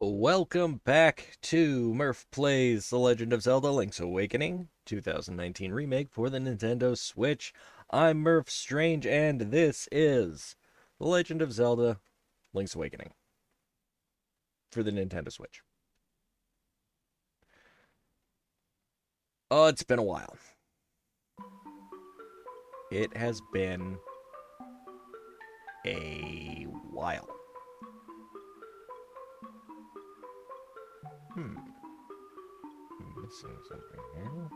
Welcome back to Murph Plays The Legend of Zelda Link's Awakening, 2019 remake for the Nintendo Switch. I'm Murph Strange, and this is The Legend of Zelda Link's Awakening for the Nintendo Switch. Oh, it's been a while. It has been a while. I'm missing something here.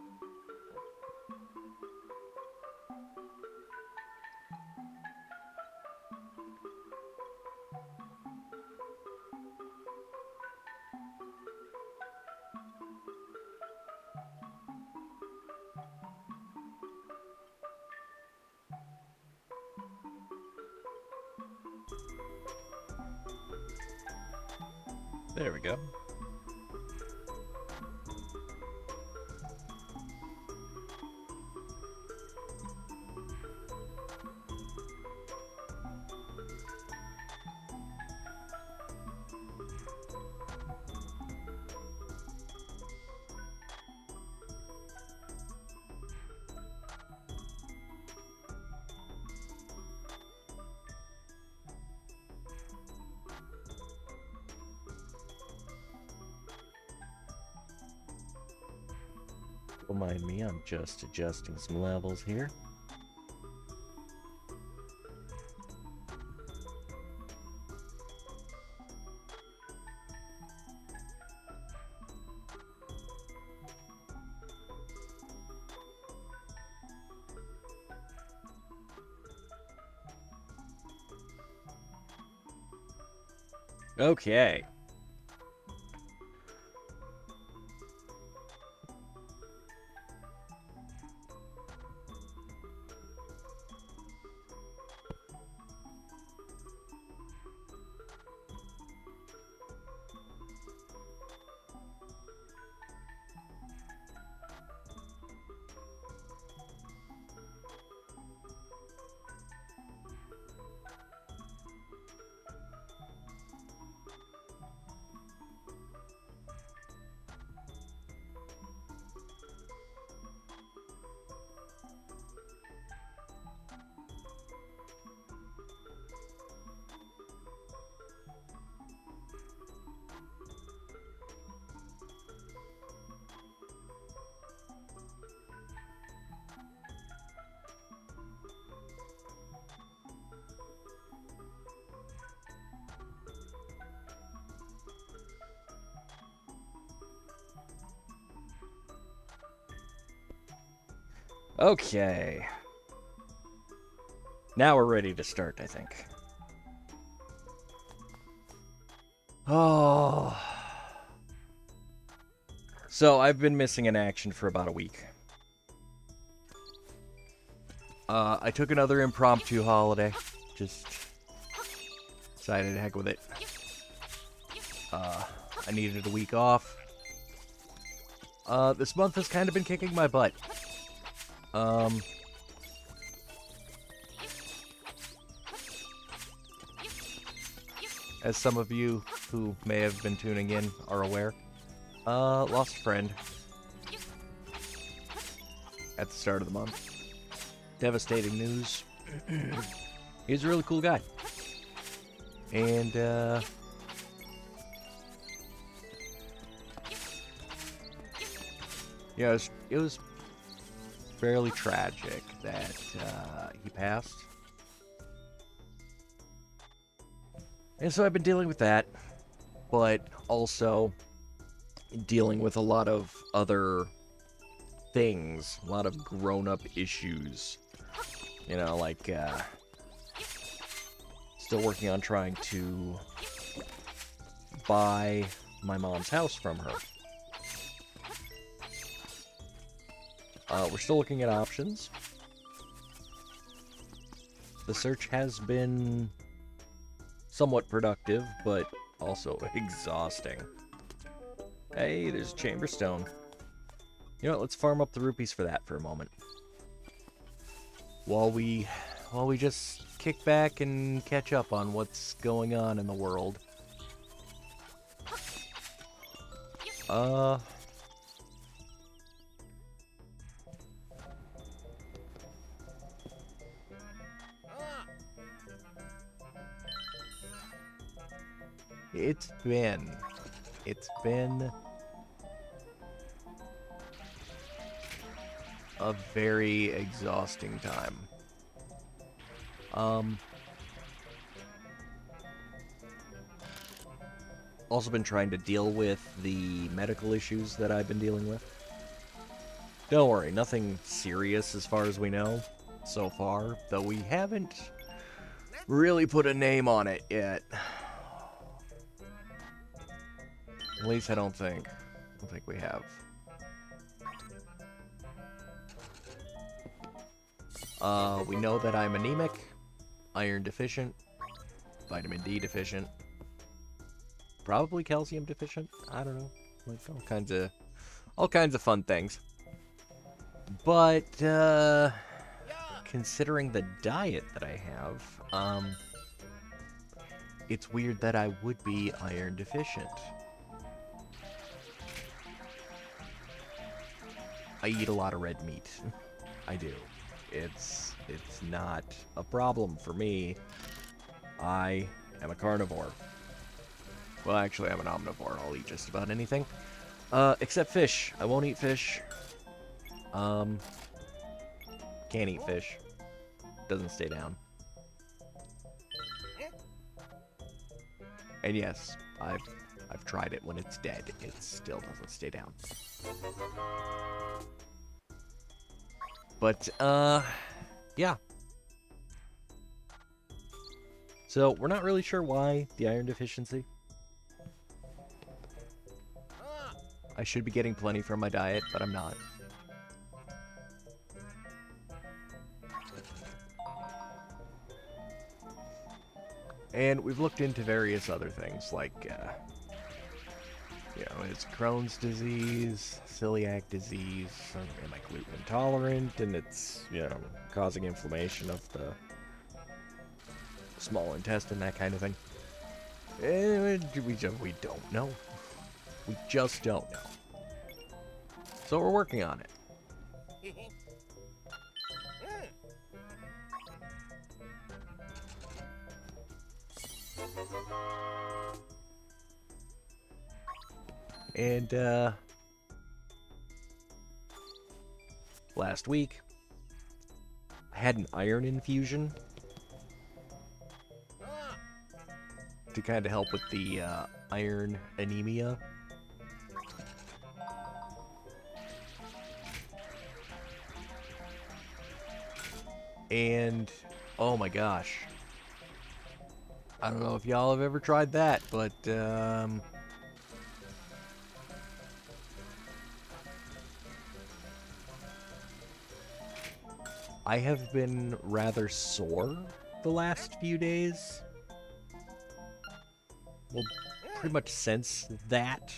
There we go. Don't mind me, I'm just adjusting some levels here. Okay. Okay. Now we're ready to start, I think. Oh. So, I've been missing in action for about a week. I took another impromptu holiday. Just decided to heck with it. I needed a week off. This month has kind of been kicking my butt. As some of you who may have been tuning in are aware, lost a friend at the start of the month. Devastating news. He's a really cool guy. And, yeah, it was fairly tragic that he passed. And so I've been dealing with that, but also dealing with a lot of other things, a lot of grown-up issues. You know, like, still working on trying to buy my mom's house from her. We're still looking at options. The search has been somewhat productive, but also exhausting. Hey, there's a chamber stone. You know what, let's farm up the rupees for that for a moment. While we just kick back and catch up on what's going on in the world. Uh... It's been a very exhausting time. Also been trying to deal with the medical issues that I've been dealing with. Don't worry, nothing serious as far as we know so far, though we haven't really put a name on it yet. At least I don't think we have. We know that I'm anemic, iron deficient, vitamin D deficient, probably calcium deficient. I don't know, like all kinds of fun things. But considering the diet that I have, it's weird that I would be iron deficient. I eat a lot of red meat. I do. It's not a problem for me. I am a carnivore. Well, actually, I'm an omnivore. I'll eat just about anything. Except fish. I won't eat fish. Can't eat fish. Doesn't stay down. And yes, I've tried it when it's dead. It still doesn't stay down. But, yeah. So, we're not really sure why the iron deficiency. I should be getting plenty from my diet, but I'm not. And we've looked into various other things, like, it's Crohn's disease, celiac disease, am I gluten intolerant, and it's, causing inflammation of the small intestine, that kind of thing. And we don't know. We just don't know. So we're working on it. And, last week, I had an iron infusion to kind of help with the, iron anemia. And, oh my gosh. I don't know if y'all have ever tried that, but, I have been rather sore the last few days. Well, pretty much since that.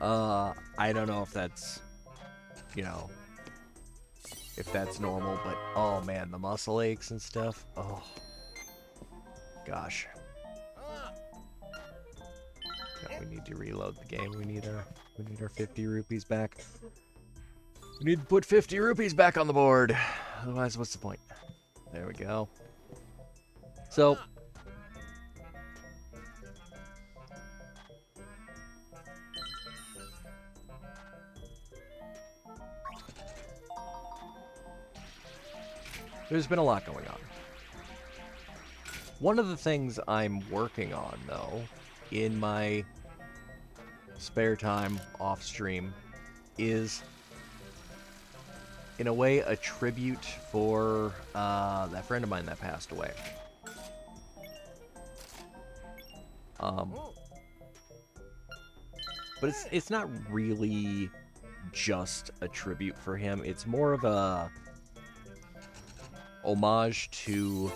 I don't know if that's, if that's normal, but oh man, the muscle aches and stuff. Oh, gosh. Yeah, we need to reload the game. We need our 50 rupees back. We need to put 50 rupees back on the board. Otherwise, what's the point? There we go. So, there's been a lot going on. One of the things I'm working on, though, in my spare time off stream is, in a way, a tribute for that friend of mine that passed away. But it's not really just a tribute for him. It's more of a homage to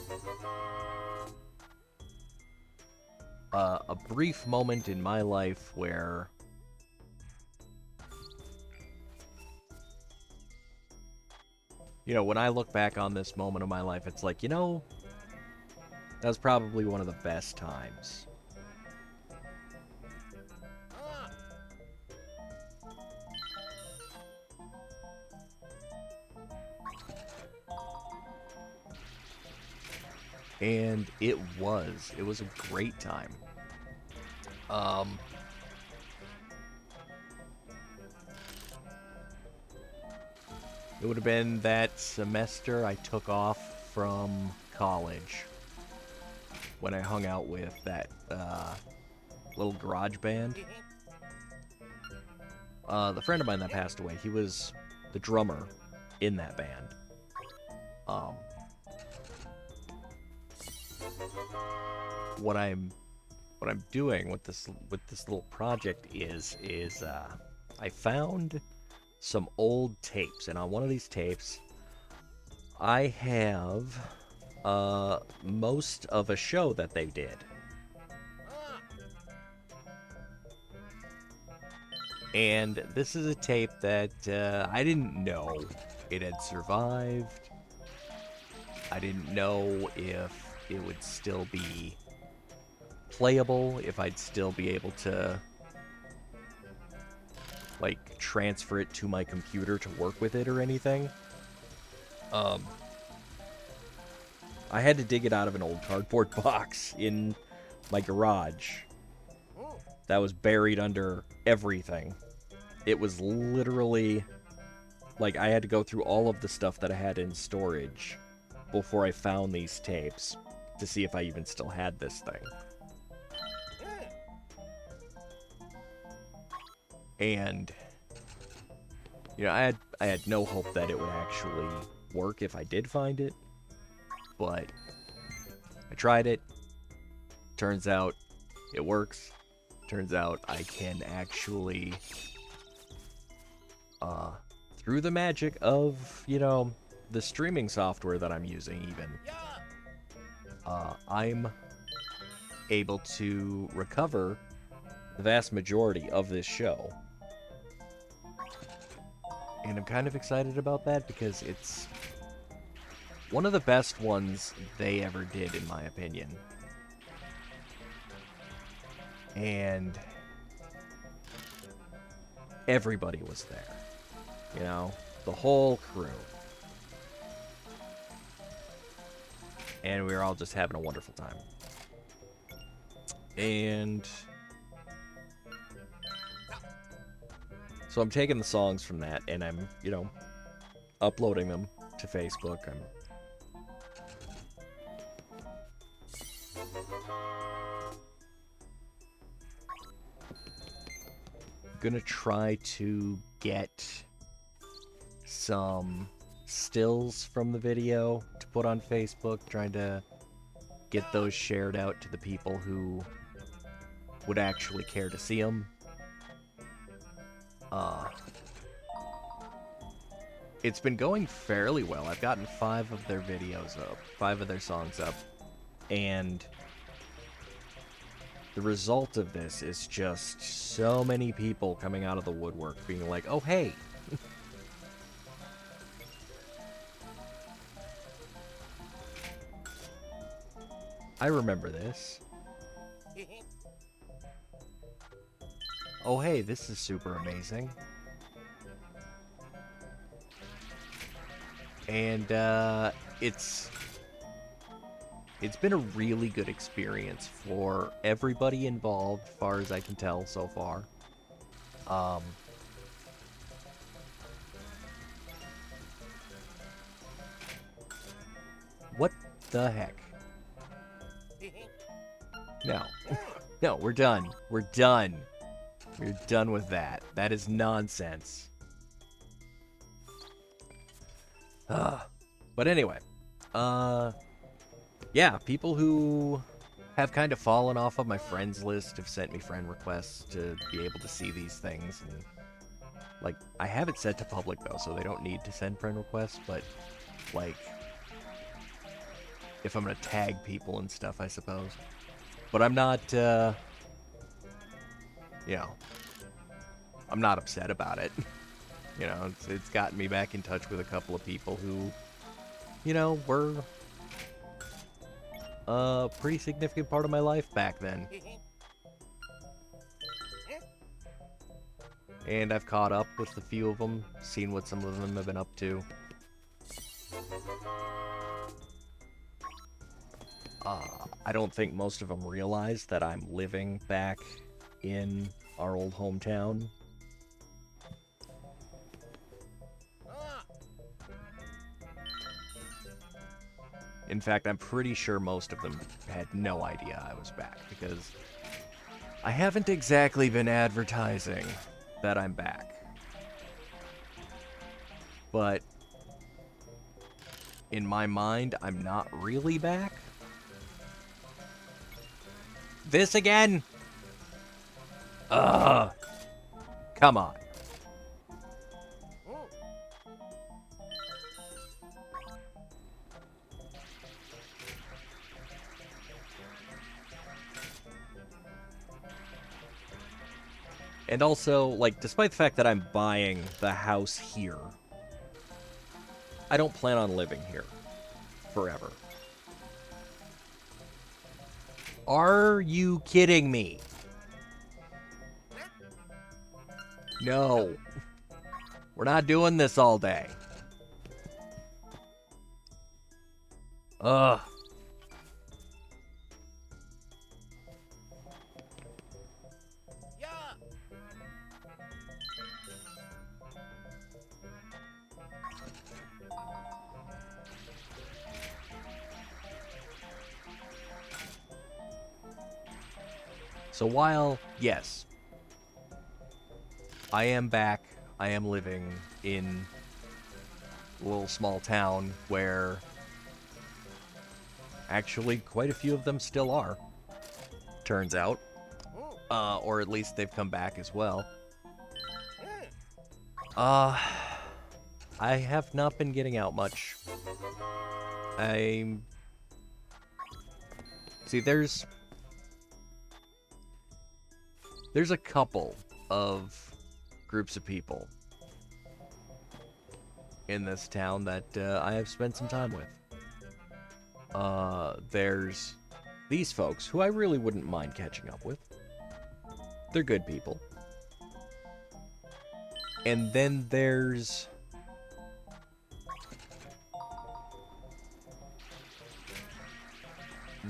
a brief moment in my life where when I look back on this moment of my life, it's like, that was probably one of the best times. And it was a great time. Um, it would have been that semester I took off from college when I hung out with that little garage band. The friend of mine that passed away, he was the drummer in that band. Um, what I'm doing with this little project is I found some old tapes, and on one of these tapes, I have most of a show that they did. And this is a tape that I didn't know it had survived. I didn't know if it would still be playable, if I'd still be able to like transfer it to my computer to work with it or anything. I had to dig it out of an old cardboard box in my garage that was buried under everything. It was literally like I had to go through all of the stuff that I had in storage before I found these tapes to see if I even still had this thing. And you know, I had no hope that it would actually work if I did find it, but I tried it. Turns out it works. Turns out I can actually through the magic of, you know, the streaming software that I'm using even, I'm able to recover the vast majority of this show. And I'm kind of excited about that because it's one of the best ones they ever did, in my opinion. And everybody was there. You know, the whole crew. And we were all just having a wonderful time. And so I'm taking the songs from that and I'm, you know, uploading them to Facebook. I'm gonna try to get some stills from the video to put on Facebook, trying to get those shared out to the people who would actually care to see them. It's been going fairly well. I've gotten 5 of their videos up, 5 of their songs up, and the result of this is just so many people coming out of the woodwork being like, oh hey, I remember this. Oh hey, this is super amazing. And it's been a really good experience for everybody involved, as far as I can tell so far. What the heck? No. No, we're done. We're done. We're done with that. That is nonsense. But anyway, yeah, people who have kind of fallen off of my friends list have sent me friend requests to be able to see these things, and like, I have it set to public though, so they don't need to send friend requests, but like, if I'm gonna tag people and stuff, I suppose. But I'm not, you know, I'm not upset about it. You know, it's gotten me back in touch with a couple of people who, you know, were a pretty significant part of my life back then. And I've caught up with a few of them, seen what some of them have been up to. I don't think most of them realize that I'm living back in our old hometown. In fact, I'm pretty sure most of them had no idea I was back, because I haven't exactly been advertising that I'm back. But in my mind, I'm not really back. This again? Ugh. Come on. And also, like, despite the fact that I'm buying the house here, I don't plan on living here forever. Are you kidding me? No. We're not doing this all day. Ugh. So while, yes, I am back, I am living in a little small town where actually quite a few of them still are, turns out. Or at least they've come back as well. I have not been getting out much. See, there's a couple of groups of people in this town that I have spent some time with. There's these folks who I really wouldn't mind catching up with. They're good people. And then there's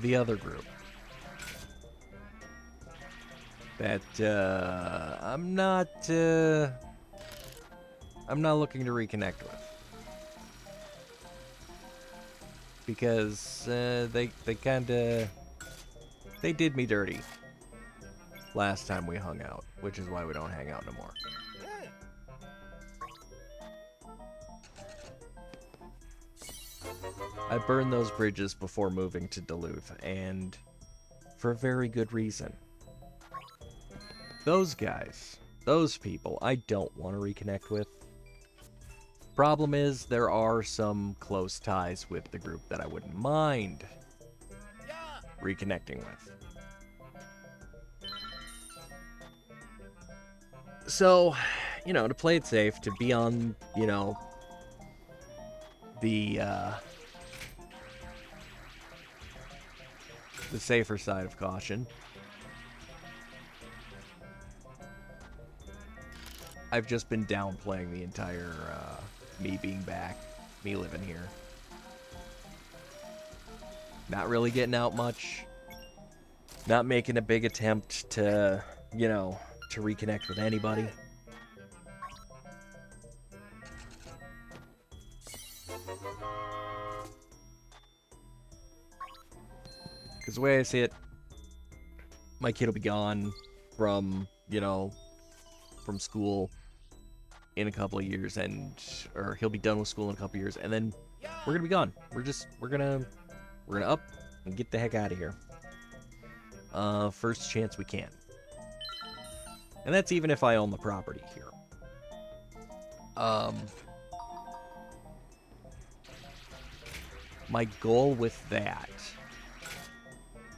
the other group that I'm not looking to reconnect with, because they did me dirty last time we hung out, which is why we don't hang out no more. I burned those bridges before moving to Duluth, and for a very good reason. Those guys, those people, I don't want to reconnect with. Problem is, there are some close ties with the group that I wouldn't mind reconnecting with. So, you know, to play it safe, to be on, you know, the safer side of caution, I've just been downplaying the entire me being back, me living here. Not really getting out much. Not making a big attempt to, you know, to reconnect with anybody. Because the way I see it, my kid will be gone from, you know, from school in a couple of years, or he'll be done with school in a couple of years, and then we're gonna be gone. We're gonna up and get the heck out of here. First chance we can. And that's even if I own the property here. My goal with that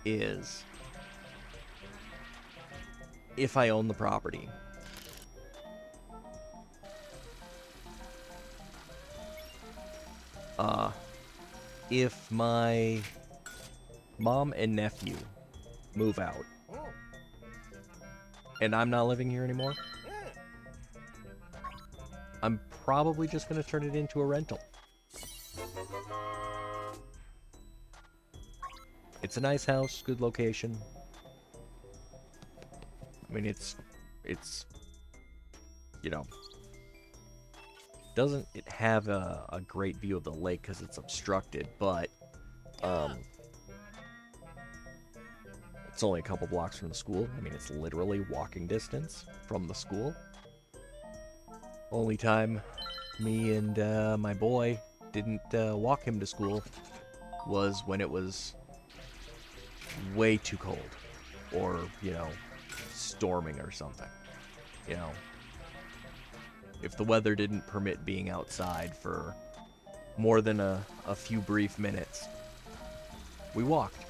is, if I own the property, if my mom and nephew move out and I'm not living here anymore, I'm probably just going to turn it into a rental. It's a nice house, good location. I mean, it's, you know, doesn't it have a great view of the lake because it's obstructed, but, it's only a couple blocks from the school. I mean, it's literally walking distance from the school. Only time me and my boy didn't walk him to school was when it was way too cold, or, you know, storming or something. You know, if the weather didn't permit being outside for more than a few brief minutes, we walked.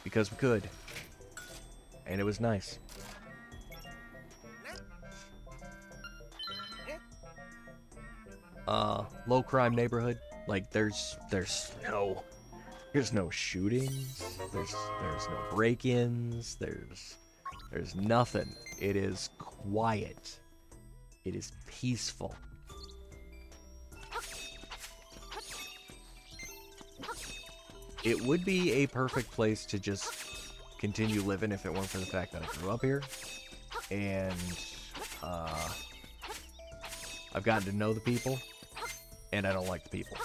Because we could. And it was nice. Low crime neighborhood. Like, there's no shootings. There's no break-ins. There's nothing. It is quiet. It is peaceful. It would be a perfect place to just continue living if it weren't for the fact that I grew up here. And, I've gotten to know the people, and I don't like the people.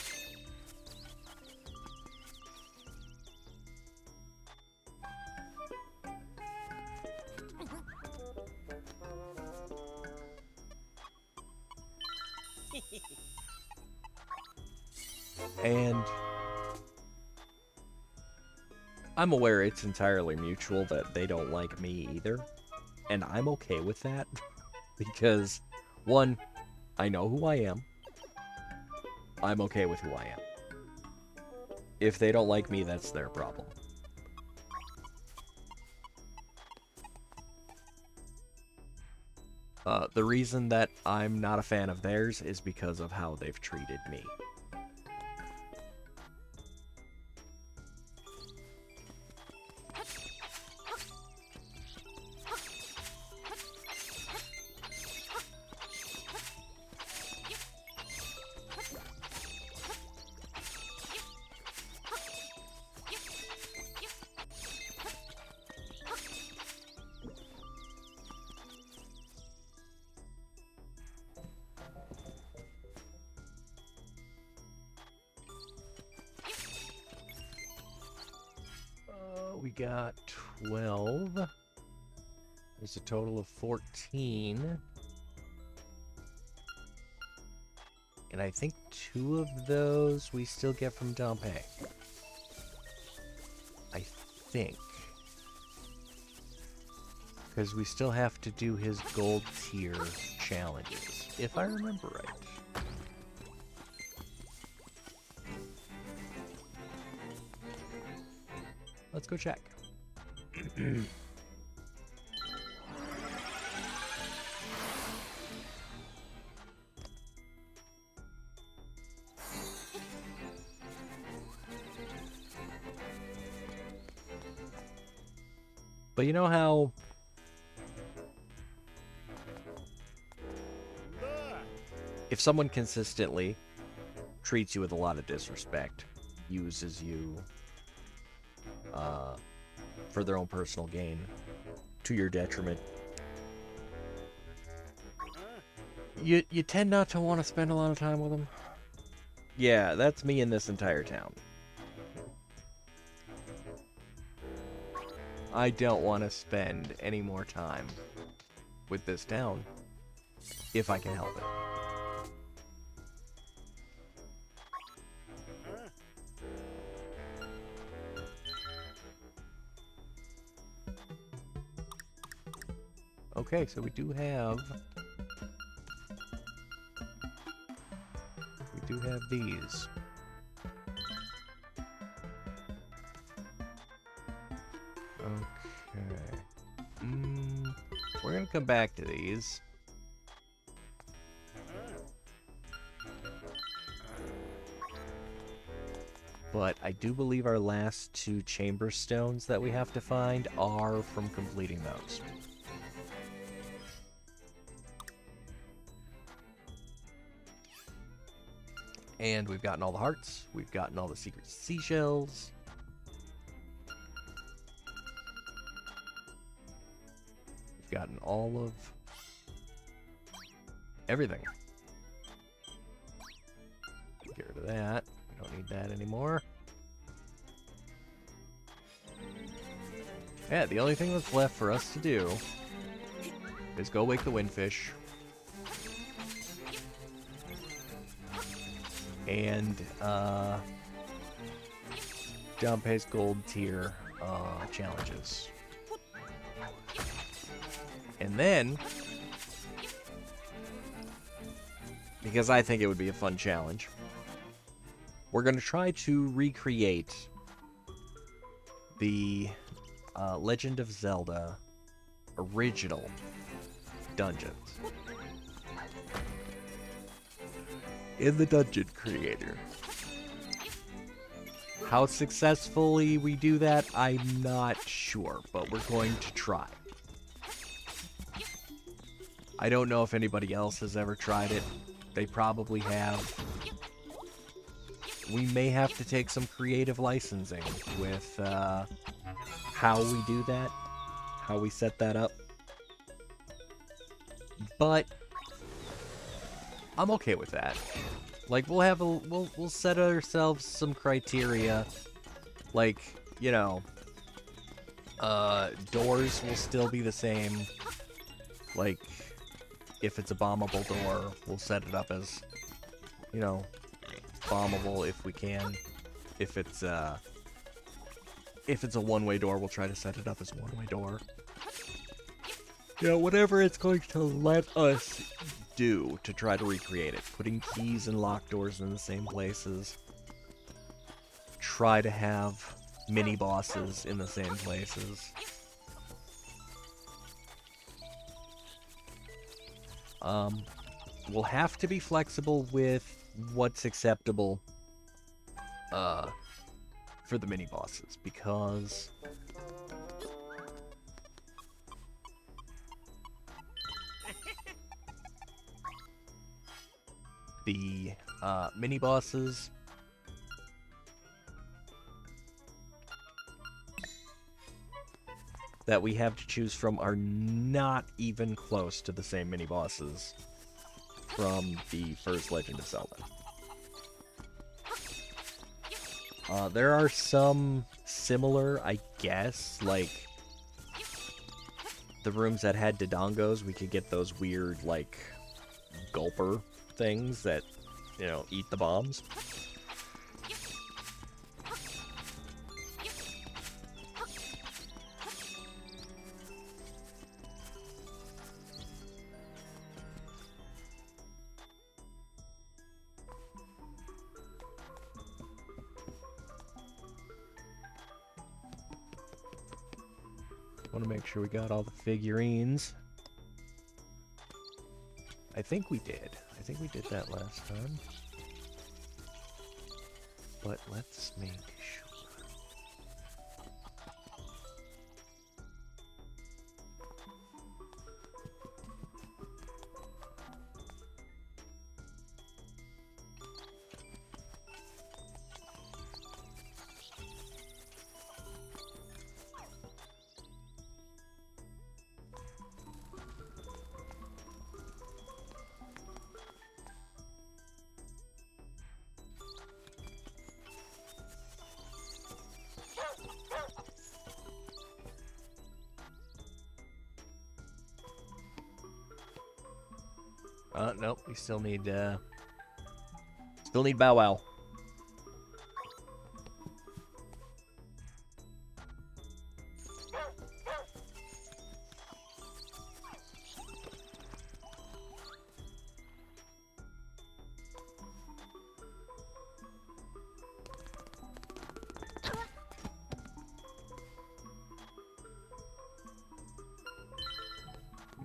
And I'm aware it's entirely mutual that they don't like me either. And I'm okay with that. Because, one, I know who I am. I'm okay with who I am. If they don't like me, that's their problem. The reason that I'm not a fan of theirs is because of how they've treated me. We got 12. There's a total of 14. And I think 2 of those we still get from Dompe. I think. Because we still have to do his gold tier challenges, if I remember right. Let's go check. But you know how if someone consistently treats you with a lot of disrespect, uses you for their own personal gain, to your detriment, you tend not to want to spend a lot of time with them. Yeah, that's me in this entire town. I don't want to spend any more time with this town, if I can help it. Okay, so we do have these. Okay. We're gonna come back to these. But I do believe our last 2 chamber stones that we have to find are from completing those. And we've gotten all the hearts. We've gotten all the secret seashells. gotten all of everything. Get rid of that. We don't need that anymore. Yeah, the only thing that's left for us to do is go wake the windfish. And, jump his gold tier, challenges. And then, because I think it would be a fun challenge, we're going to try to recreate the Legend of Zelda original dungeons in the Dungeon Creator. How successfully we do that, I'm not sure, but we're going to try. I don't know if anybody else has ever tried it. They probably have. We may have to take some creative licensing with how we do that, how we set that up. But I'm okay with that. Like, we'll have we'll set ourselves some criteria. Like, you know, doors will still be the same. Like, if it's a bombable door, we'll set it up as, you know, bombable if we can. If it's a one-way door, we'll try to set it up as a one-way door. You know, whatever it's going to let us do to try to recreate it. Putting keys and locked doors in the same places. Try to have mini-bosses in the same places. We'll have to be flexible with what's acceptable for the mini-bosses, because the mini-bosses that we have to choose from are not even close to the same mini-bosses from the first Legend of Zelda. There are some similar, I guess, like the rooms that had Dodongos, we could get those weird, like, gulper things that, you know, eat the bombs. Want to make sure we got all the figurines. I think we did. I think we did that last time. But let's make sure. Nope, we still need Bow Wow.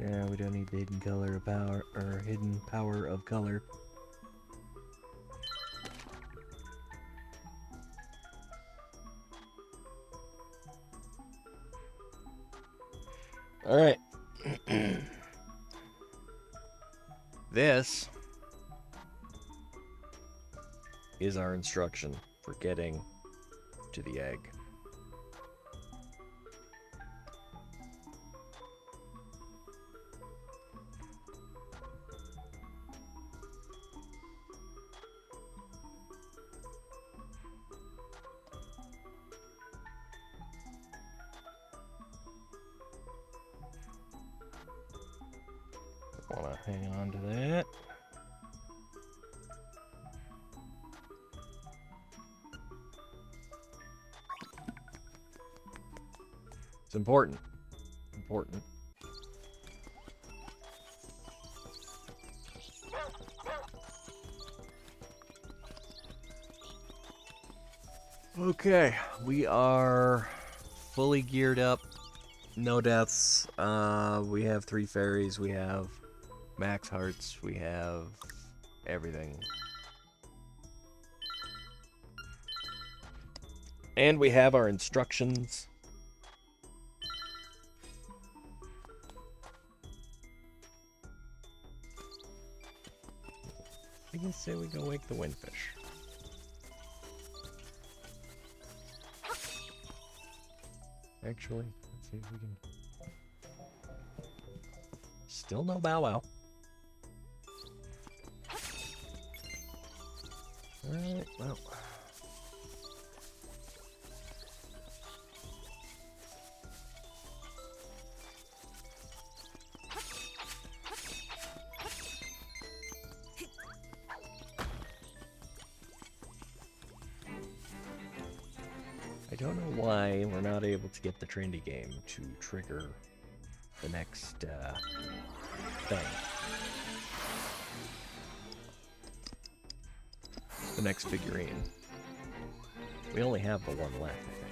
Yeah, we don't need the hidden color of power, or hidden power of color. Alright. This is our instruction for getting to the egg. Want to hang on to that. It's important. Important. Okay, we are fully geared up. No deaths. We have 3 fairies. We have max hearts. We have everything. And we have our instructions. I can say we go wake the windfish. Actually, let's see if we can... Still no bow wow. Alright, well... I don't know why we're not able to get the trendy game to trigger the next thing. The next figurine. We only have the one left, I think.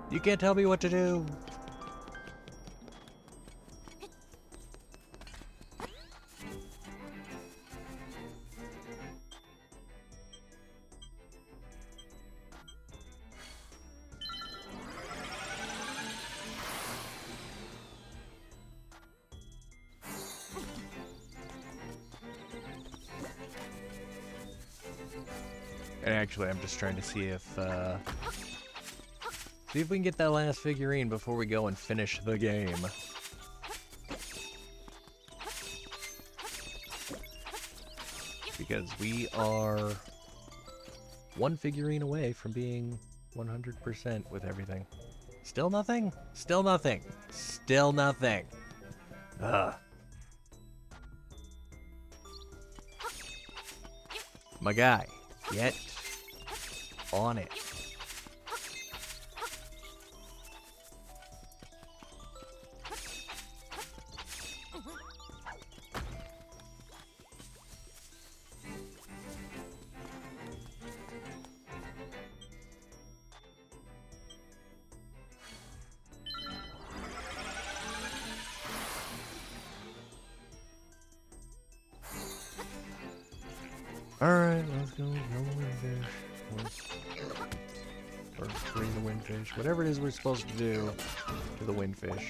You can't tell me what to do! And actually, I'm just trying to see if we can get that last figurine before we go and finish the game. Because we are 1 figurine away from being 100% with everything. Still nothing? Still nothing. Still nothing. Ugh. My guy, get on it. Alright, let's go. No windfish. Or free the windfish. Whatever it is we're supposed to do to the windfish.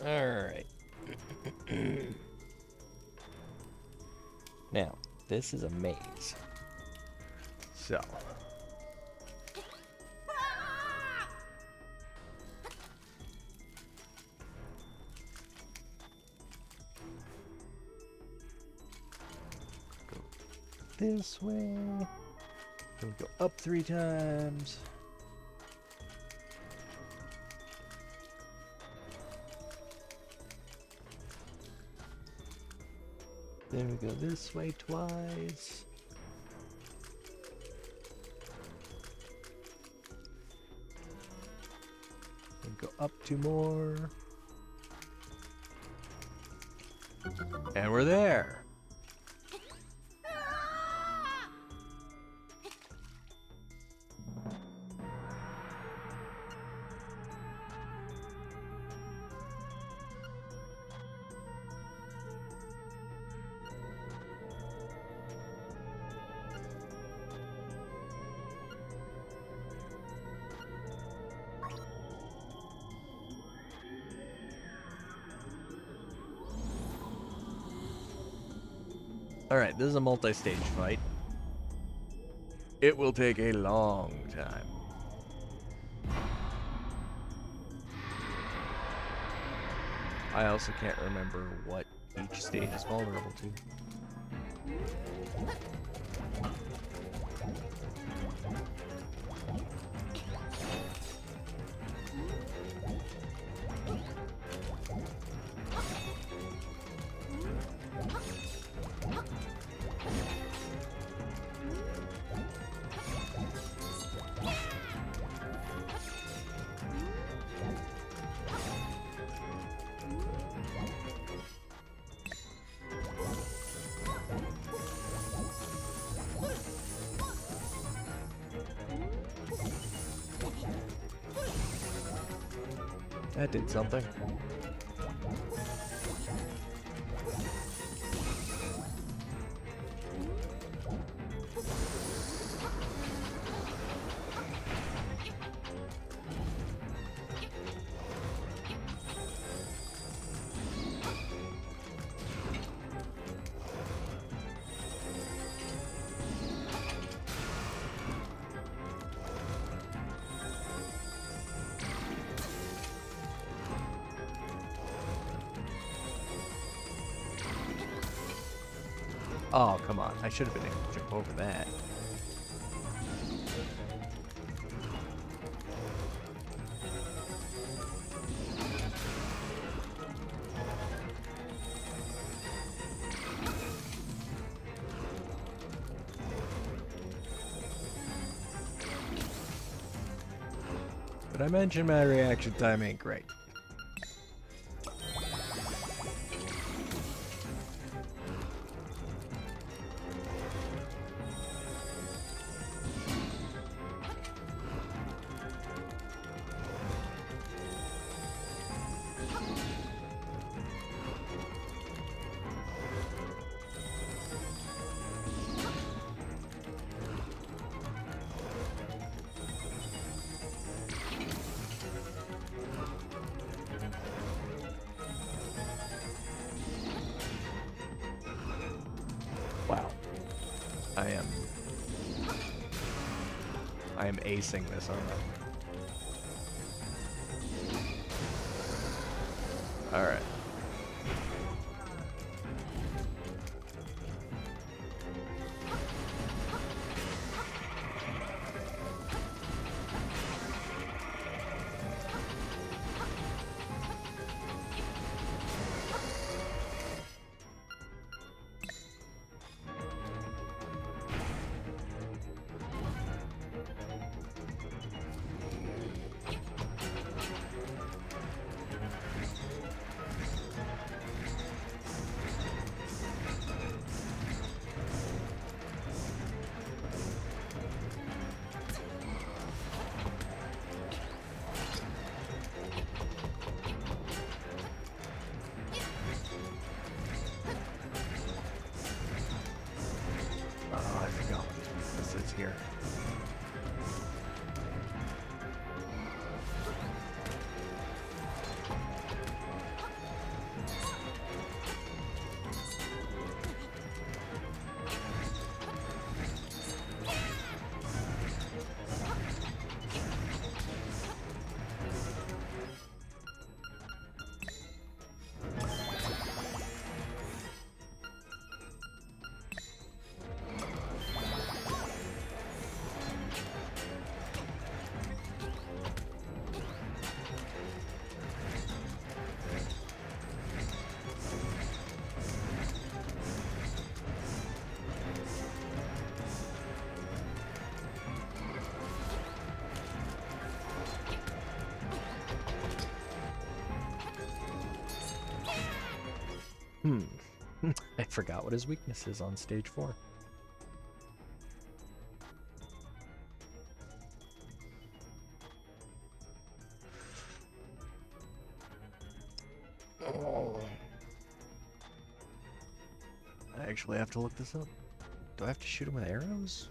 Alright. Now, this is a maze. So. Go this way. Then we go up 3 times. Then we go this way twice. And go up 2 more. And we're there. Alright, this is a multi-stage fight. It will take a long time. I also can't remember what each stage is vulnerable to. That did something. Oh, come on. I should have been able to jump over that. But I mentioned my reaction time ain't great. Wow. I am acing this, aren't I? Alright. here. I forgot what his weakness is on stage 4. Oh. I actually have to look this up. Do I have to shoot him with arrows?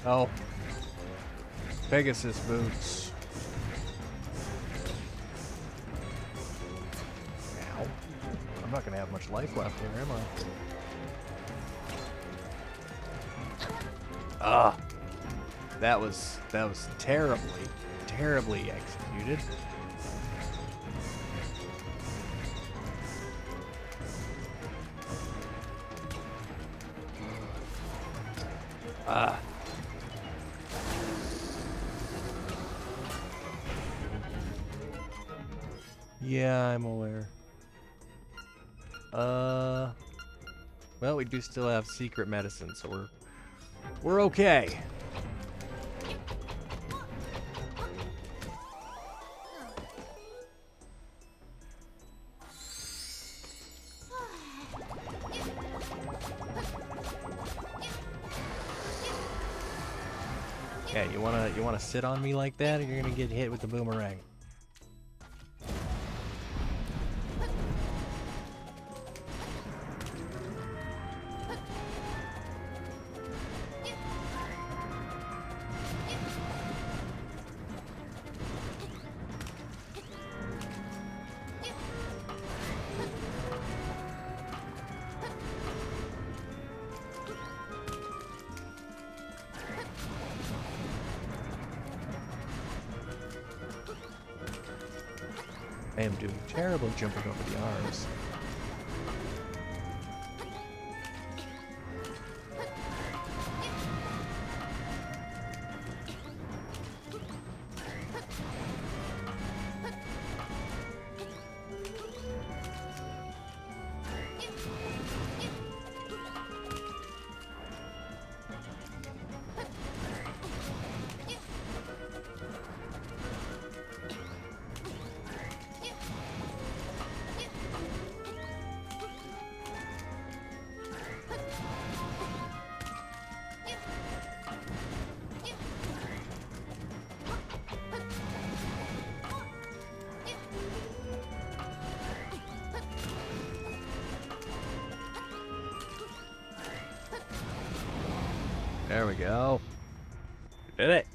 Oh. Pegasus boots. Ow. I'm not gonna have much life left here, am I? Ah. That was terribly executed. Ah. Yeah, I'm aware. Well, we do still have secret medicine, so we're okay. Yeah, you wanna sit on me like that, or you're gonna get hit with the boomerang. am doing terrible jumping over the arms. There we go. Did it.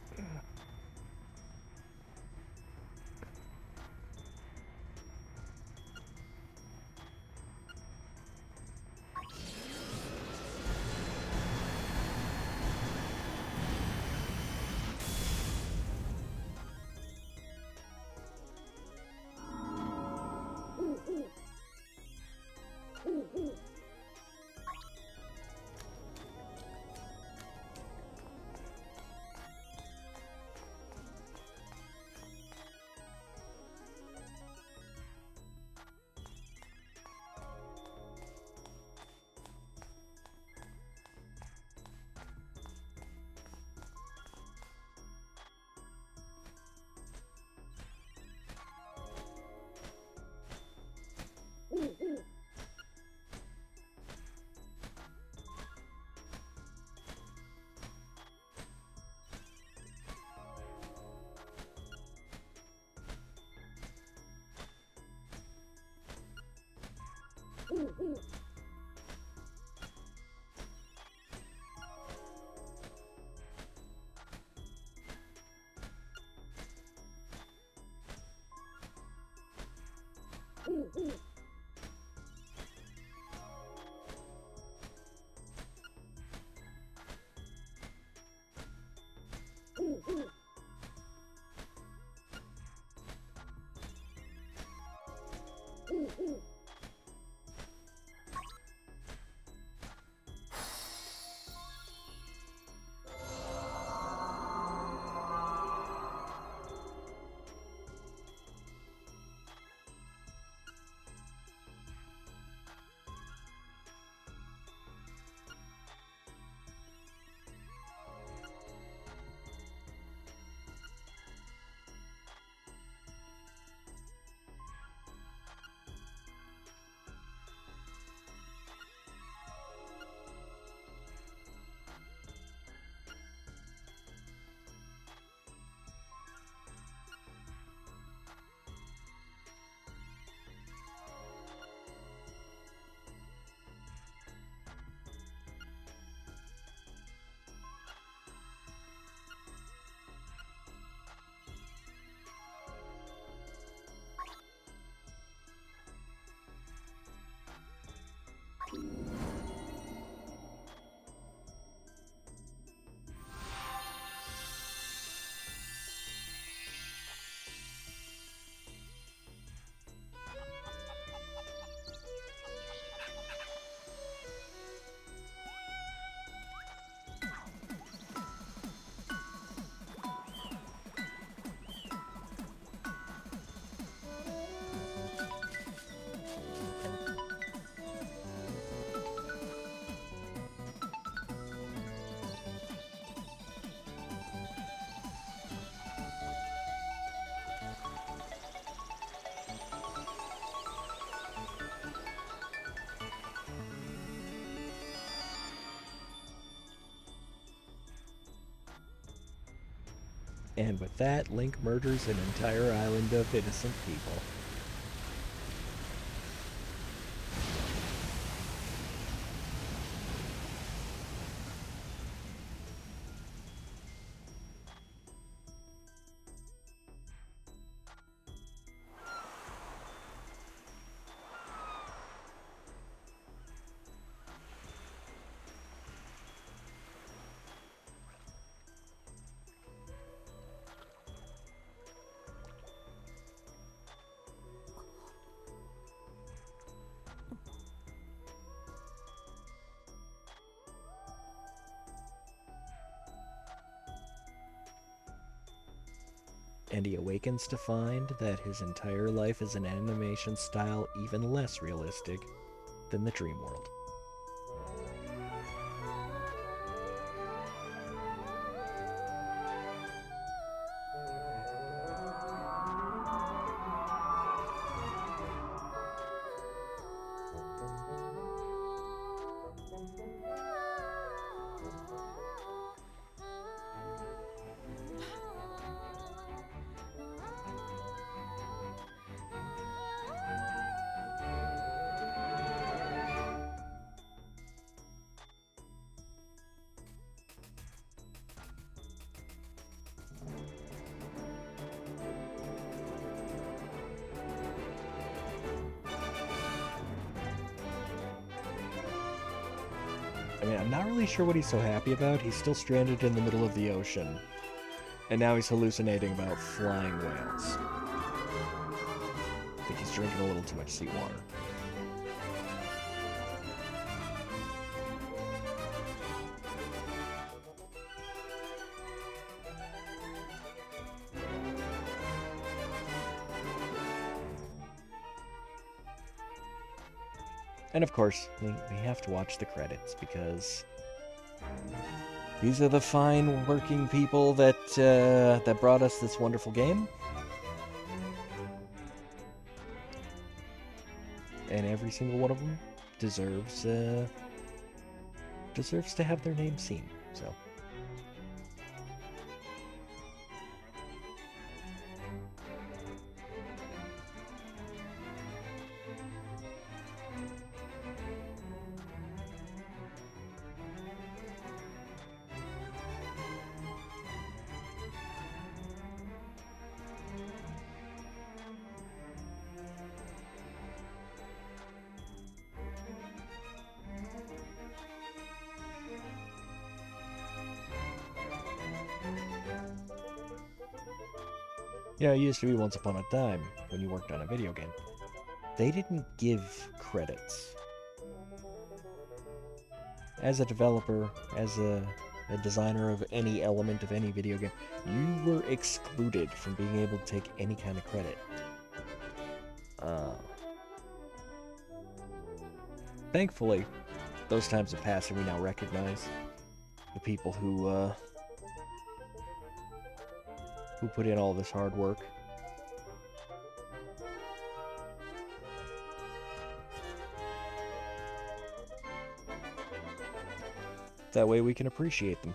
And with that, Link murders an entire island of innocent people. and he awakens to find that his entire life is an animation style even less realistic than the dream world. I mean, I'm not really sure what he's so happy about. He's still stranded in the middle of the ocean. And now he's hallucinating about flying whales. I think he's drinking a little too much seawater. And of course, we have to watch the credits because these are the fine working people that that brought us this wonderful game. And every single one of them deserves to have their name seen. So. Yeah, it used to be once upon a time when you worked on a video game. They didn't give credits. As a developer, as a designer of any element of any video game, you were excluded from being able to take any kind of credit. Thankfully, those times have passed and we now recognize the people who put in all this hard work. That way we can appreciate them.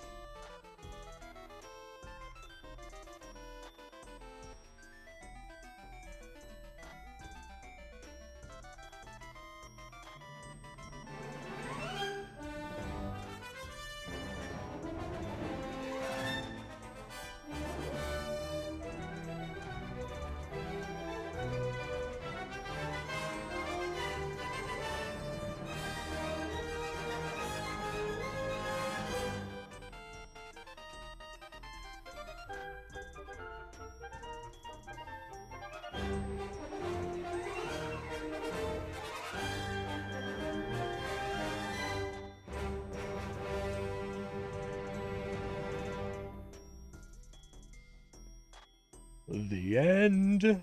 The end.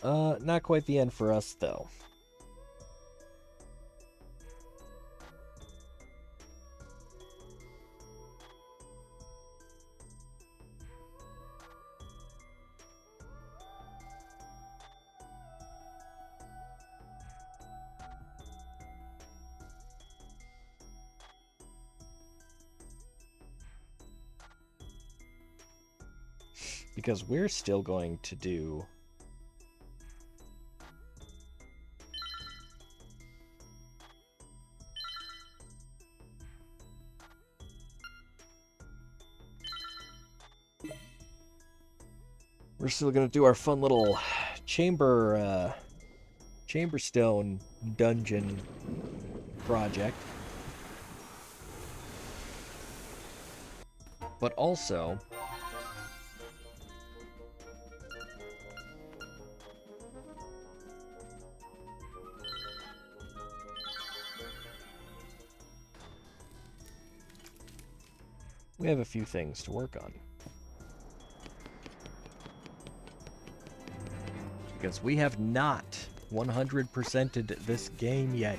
Not quite the end for us, though. Because we're still going to do our fun little Chamberstone dungeon project. But also, we have a few things to work on. Because we have not 100%ed this game yet.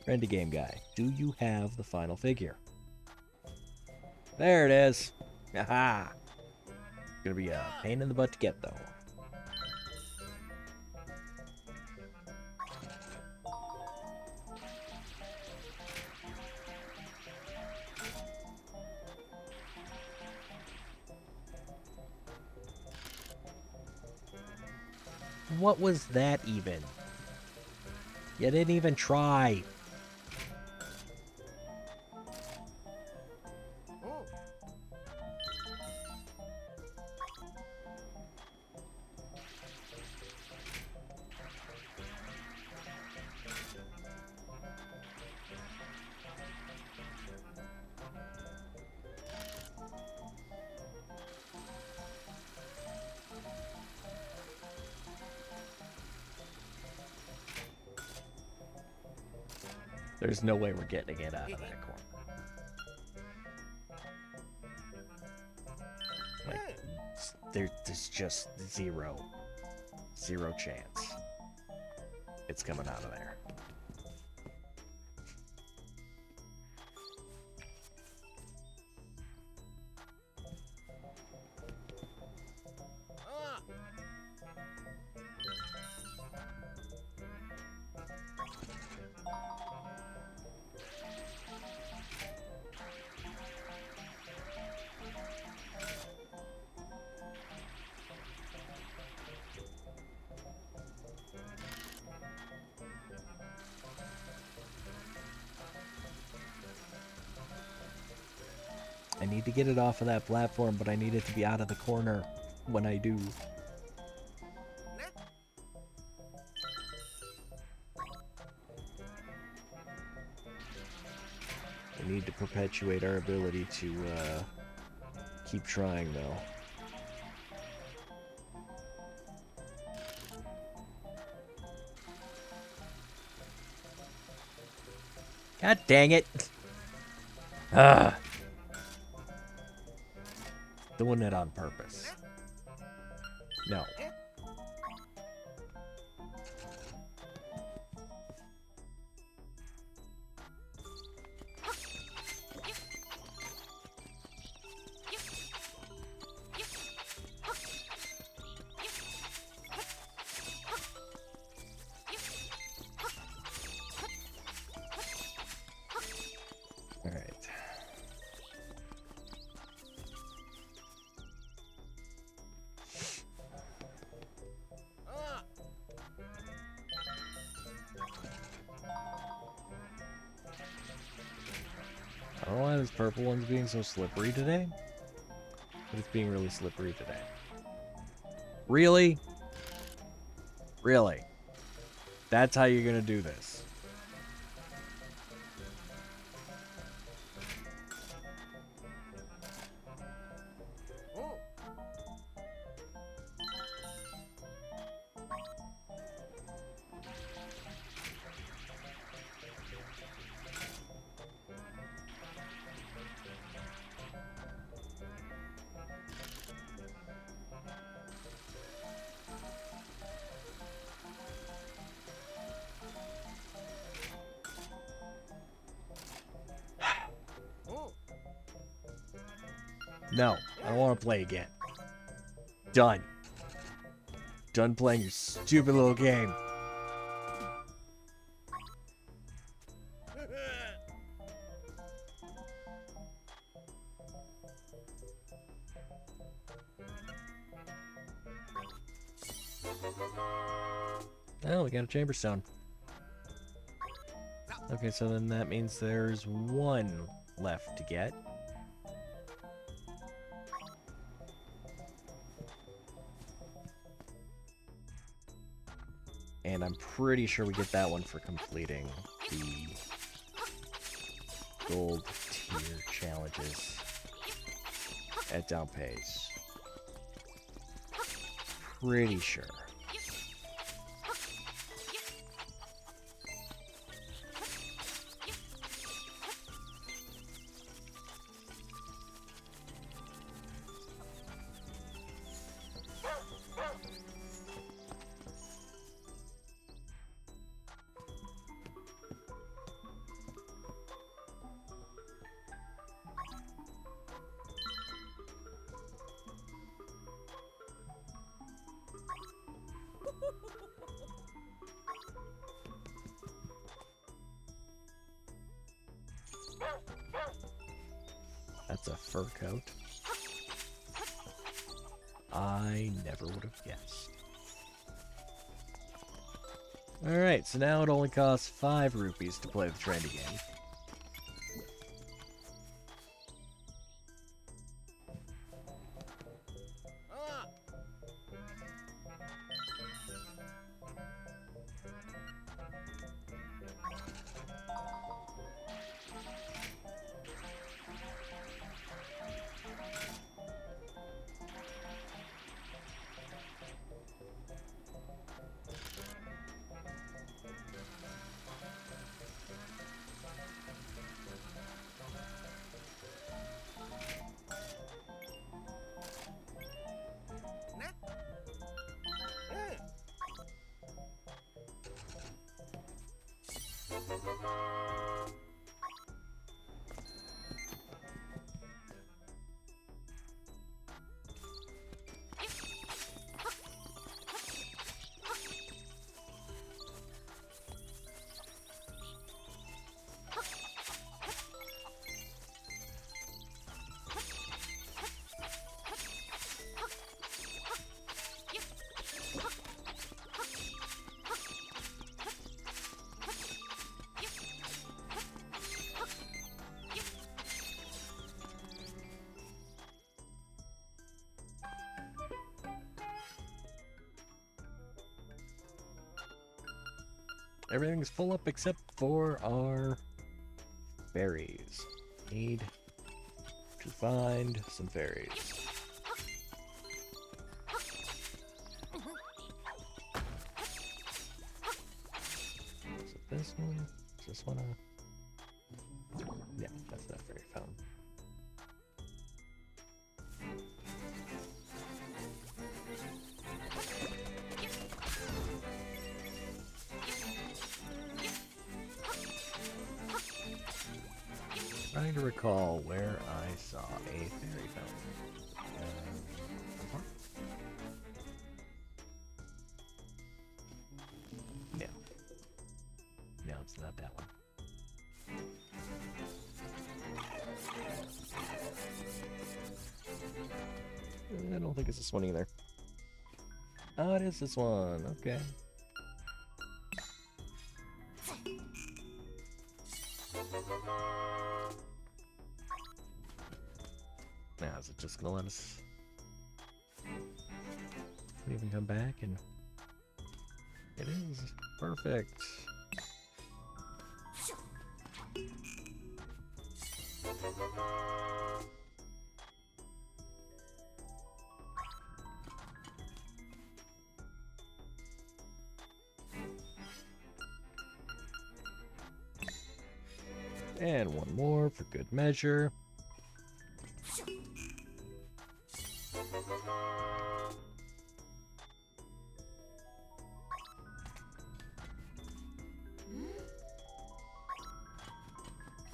Friendly game guy, do you have the final figure? There it is. Aha! Gonna be a pain in the butt to get though. What was that even? You didn't even try. There's no way we're getting it out of that corner. Like, there's just zero chance it's coming out of there. I need to get it off of that platform, but I need it to be out of the corner when I do. We need to perpetuate our ability to keep trying, though. God dang it! Ah. Doing it on purpose. No. I don't know why this purple one's being so slippery today, but it's being really slippery today. Really? Really? That's how you're gonna do this? No, I don't want to play again. Done. Done playing your stupid little game. Oh, we got a chamber stone. Okay, so then that means there's one left to get. And I'm pretty sure we get that one for completing the gold tier challenges at down pace. Pretty sure. That's a fur coat. I never would have guessed. Alright, so now it only costs 5 rupees to play the trendy game. Everything's full up except for our fairies. Need to find some fairies. Is it this one? Is this one yeah, that's that fairy fountain. Trying to recall where I saw a fairy fountain. No. No, it's not that one. I don't think it's this one either. Oh, it is this one. Okay. Now, is it just gonna let us even come back? And it is perfect. And one more for good measure.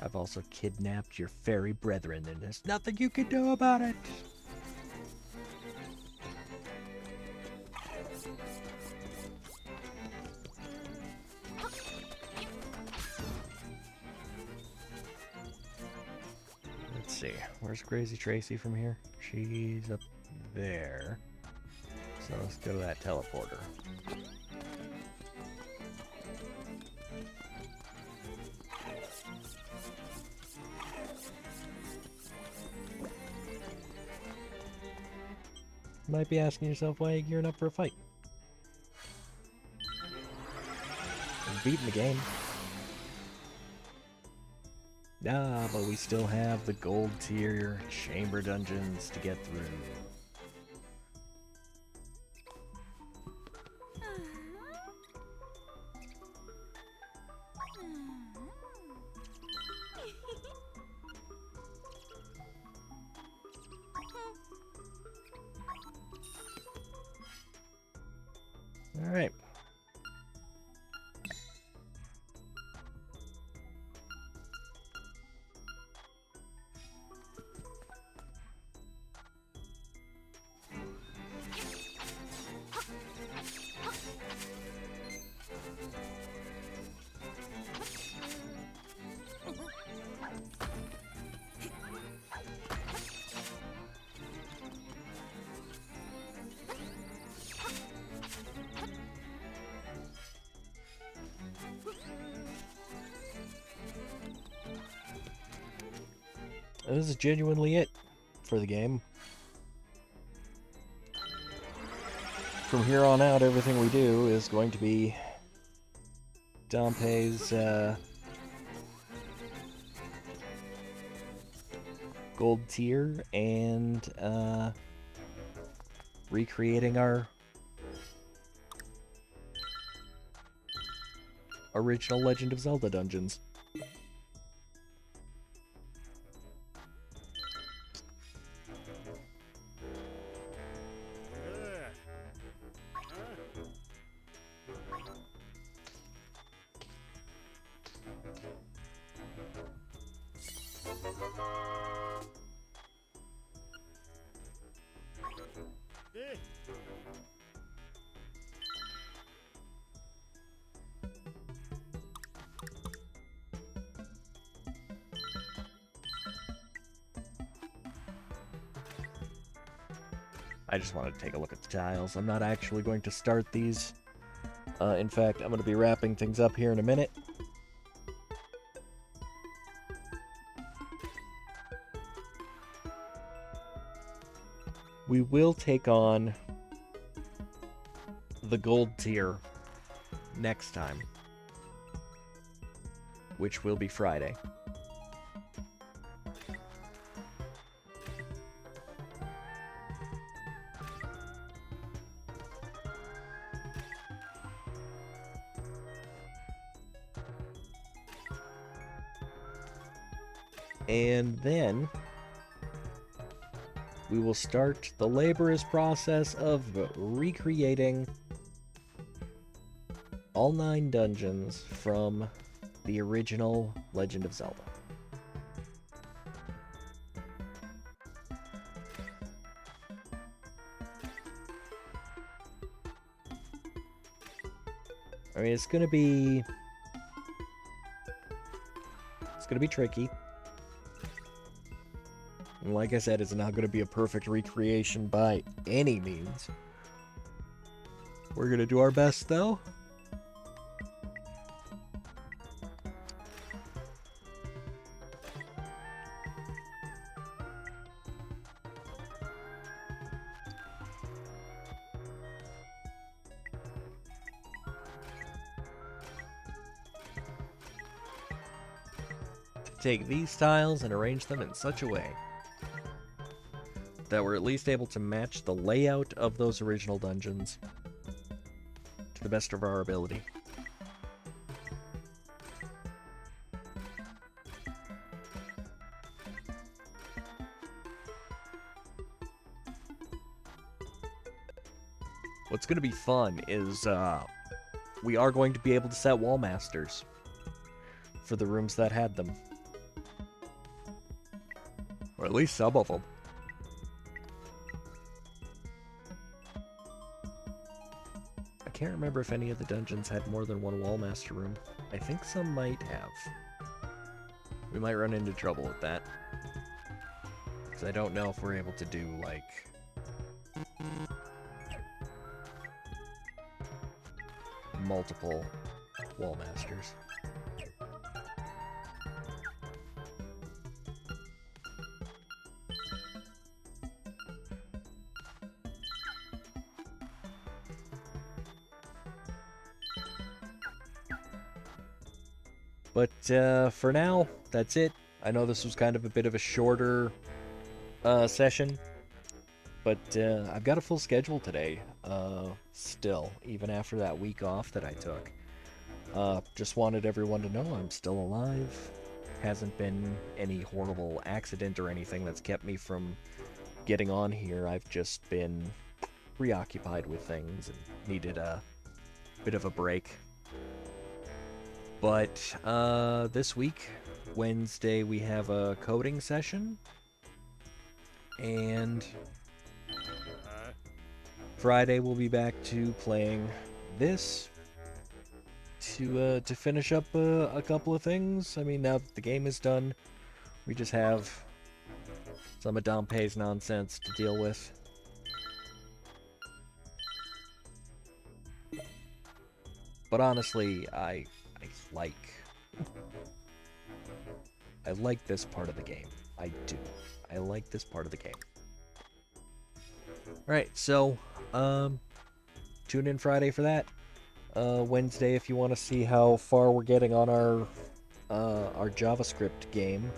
I've also kidnapped your fairy brethren, and there's nothing you can do about it. Let's see, where's Crazy Tracy from here? She's up there. So let's go to that teleporter. You might be asking yourself why you're gearing up for a fight. We've beaten the game. Ah, but we still have the gold tier chamber dungeons to get through. All right. This is genuinely it for the game. From here on out, everything we do is going to be Dompe's gold tier and recreating our original Legend of Zelda dungeons. I just wanted to take a look at the tiles. I'm not actually going to start these. In fact, I'm going to be wrapping things up here in a minute. We will take on the gold tier next time, which will be Friday. And then we will start the laborious process of recreating all 9 dungeons from the original Legend of Zelda. I mean, it's gonna be tricky. And like I said, it's not going to be a perfect recreation by any means. We're going to do our best, though. Take these tiles and arrange them in such a way that we're at least able to match the layout of those original dungeons to the best of our ability. What's going to be fun is we are going to be able to set wall masters for the rooms that had them. Or at least some of them. I can't remember if any of the dungeons had more than one wall master room. I think some might have. We might run into trouble with that. Because I don't know if we're able to do, like, multiple wall masters. But for now, that's it. I know this was kind of a bit of a shorter session, but I've got a full schedule today. Still, even after that week off that I took. Just wanted everyone to know I'm still alive. Hasn't been any horrible accident or anything that's kept me from getting on here. I've just been preoccupied with things and needed a bit of a break. But this week, Wednesday, we have a coding session. And Friday, we'll be back to playing this to finish up a couple of things. I mean, now that the game is done, we just have some of Dompe's nonsense to deal with. But honestly, I like this part of the game. I do. I like this part of the game. Alright, so tune in Friday for that. Wednesday if you want to see how far we're getting on our JavaScript game.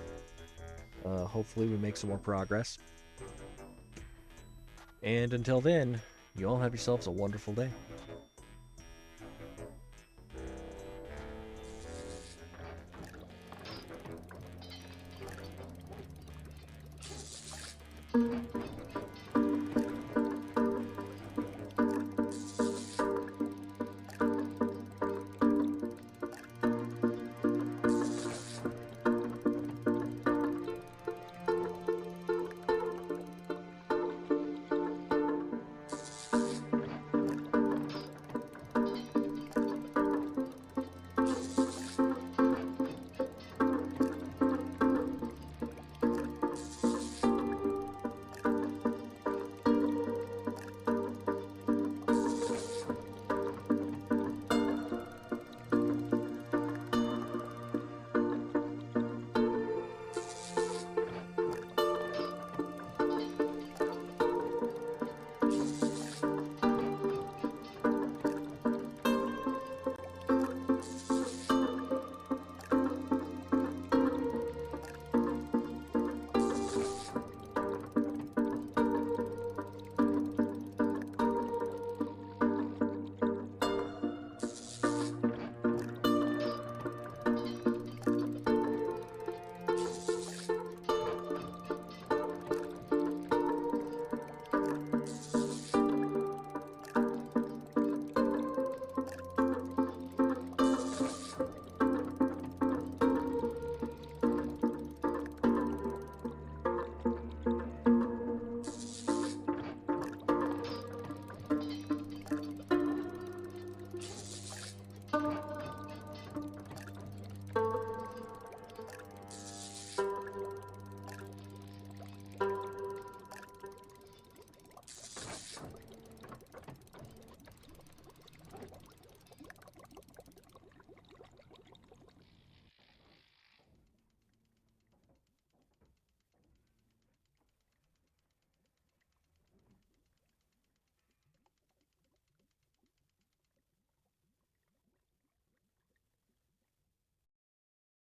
Hopefully we make some more progress. And until then, you all have yourselves a wonderful day.